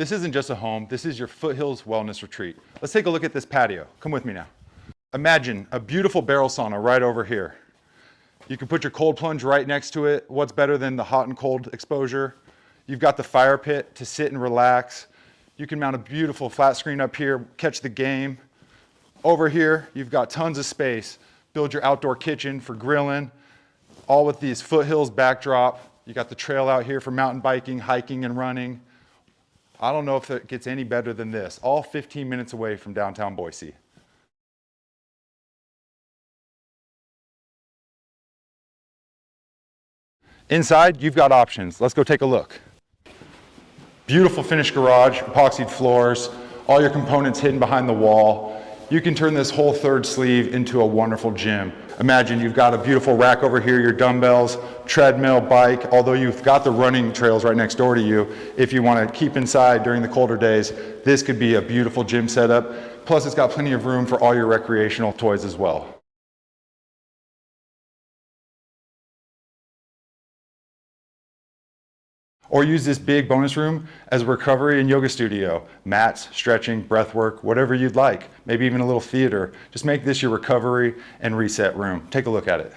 This isn't just a home, this is your Foothills Wellness Retreat. Let's take a look at this patio. Come with me now. Imagine a beautiful barrel sauna right over here. You can put your cold plunge right next to it. What's better than the hot and cold exposure? You've got the fire pit to sit and relax. You can mount a beautiful flat screen up here, catch the game. Over here, you've got tons of space. Build your outdoor kitchen for grilling, all with these foothills backdrop. You got the trail out here for mountain biking, hiking, and running. I don't know if it gets any better than this, all 15 minutes away from downtown Boise. Inside, you've got options. Let's go take a look. Beautiful finished garage, epoxied floors, all your components hidden behind the wall. You can turn this whole third sleeve into a wonderful gym. Imagine you've got a beautiful rack over here, your dumbbells, treadmill, bike, although you've got the running trails right next door to you. If you want to keep inside during the colder days, this could be a beautiful gym setup. Plus, it's got plenty of room for all your recreational toys as well. Or use this big bonus room as a recovery and yoga studio. Mats, stretching, breath work, whatever you'd like. Maybe even a little theater. Just make this your recovery and reset room. Take a look at it.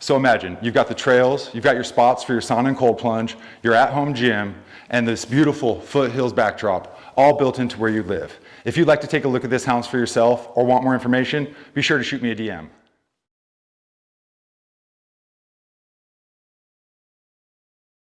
So imagine, you've got the trails, you've got your spots for your sauna and cold plunge, your at-home gym, and this beautiful foothills backdrop, all built into where you live. If you'd like to take a look at this house for yourself or want more information, be sure to shoot me a DM.